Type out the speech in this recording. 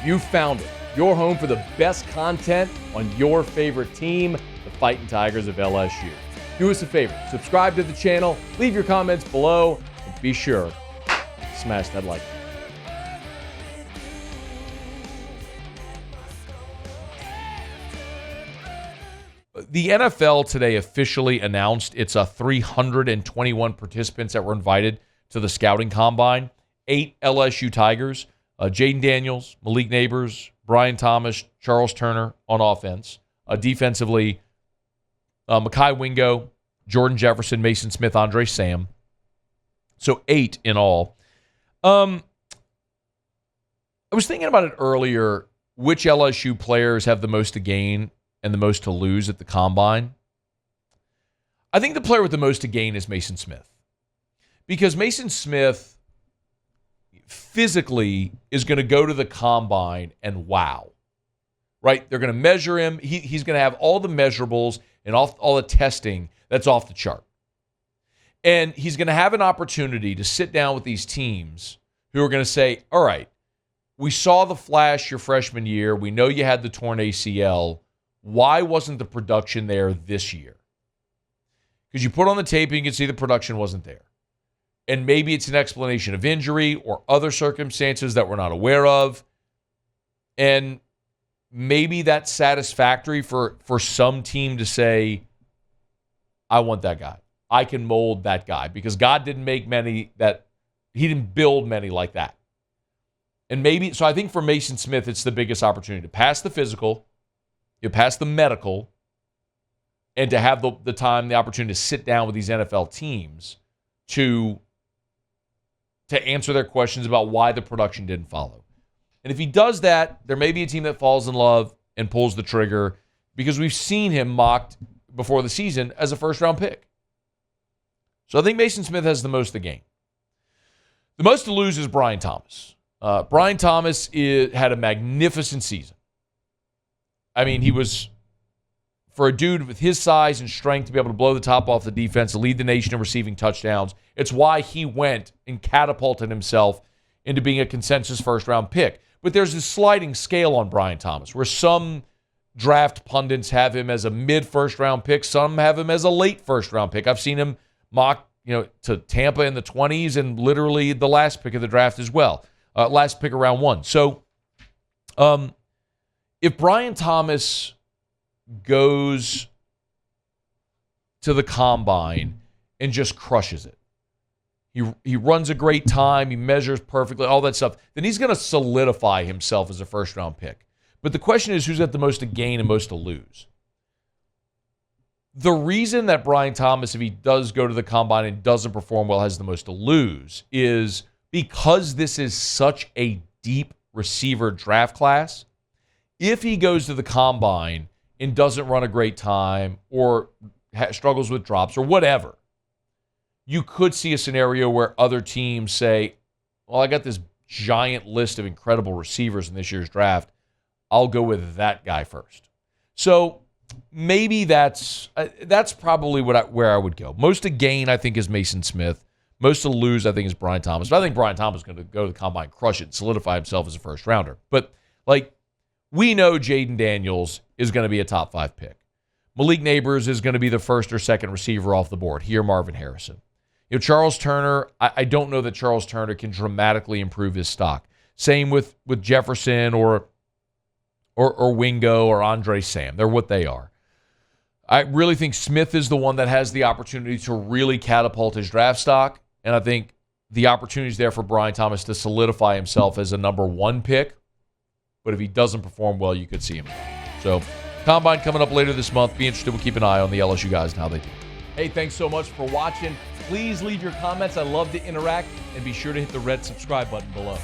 You found it. Your home for the best content on your favorite team, the Fighting Tigers of LSU. Do us a favor, subscribe to the channel, leave your comments below, and be sure to smash that like button. The NFL today officially announced it's 321 participants that were invited to the scouting combine. 8 LSU Tigers, Jaden Daniels, Malik Neighbors, Brian Thomas, Charles Turner on offense. Defensively, Mekhi Wingo, Jordan Jefferson, Maason Smith, Andre Sam. So 8 in all. I was thinking about it earlier, which LSU players have the most to gain and the most to lose at the combine. I think the player with the most to gain is Maason Smith. Because Maason Smith physically is going to go to the combine and wow. Right? They're going to measure him. He's going to have all the measurables and all the testing that's off the chart. And he's going to have an opportunity to sit down with these teams who are going to say, all right, we saw the flash your freshman year. We know you had the torn ACL. Why wasn't the production there this year? Because you put on the tape and you can see the production wasn't there. And maybe it's an explanation of injury or other circumstances that we're not aware of. And maybe that's satisfactory for some team to say, I want that guy. I can mold that guy. Because God didn't make many that, he didn't build many like that. And maybe, so I think for Maason Smith, it's the biggest opportunity to pass the physical, you pass the medical, and to have the time, the opportunity to sit down with these NFL teams to answer their questions about why the production didn't follow. And if he does that, there may be a team that falls in love and pulls the trigger because we've seen him mocked before the season as a first-round pick. So I think Maason Smith has the most to gain. The most to lose is Brian Thomas. Brian Thomas had a magnificent season. I mean, he was, for a dude with his size and strength to be able to blow the top off the defense, to lead the nation in receiving touchdowns, it's why he went and catapulted himself into being a consensus first-round pick. But there's this sliding scale on Brian Thomas, where some draft pundits have him as a mid-first-round pick, some have him as a late first-round pick. I've seen him mock, to Tampa in the 20s and literally the last pick of the draft as well, last pick of round 1. So if Brian Thomas goes to the combine and just crushes it, he runs a great time, he measures perfectly, all that stuff, then he's going to solidify himself as a first-round pick. But the question is, who's got the most to gain and most to lose? The reason that Brian Thomas, if he does go to the combine and doesn't perform well, has the most to lose is because this is such a deep receiver draft class. If he goes to the combine and doesn't run a great time or struggles with drops or whatever, you could see a scenario where other teams say, well, I got this giant list of incredible receivers in this year's draft. I'll go with that guy first. So maybe that's probably where I would go. Most to gain, I think, is Maason Smith. Most to lose, I think, is Brian Thomas. But I think Brian Thomas is going to go to the combine, crush it, and solidify himself as a first-rounder. But, we know Jaden Daniels is going to be a top 5 pick. Malik Neighbors is going to be the first or second receiver off the board. Here, Marvin Harrison. Charles Turner, I don't know that Charles Turner can dramatically improve his stock. Same with Jefferson or Wingo or Andre Sam. They're what they are. I really think Smith is the one that has the opportunity to really catapult his draft stock, and I think the opportunity is there for Brian Thomas to solidify himself as a number 1 pick. But if he doesn't perform well, you could see him. So, combine coming up later this month. Be interested. We'll keep an eye on the LSU guys and how they do. Hey, thanks so much for watching. Please leave your comments. I love to interact. And be sure to hit the red subscribe button below.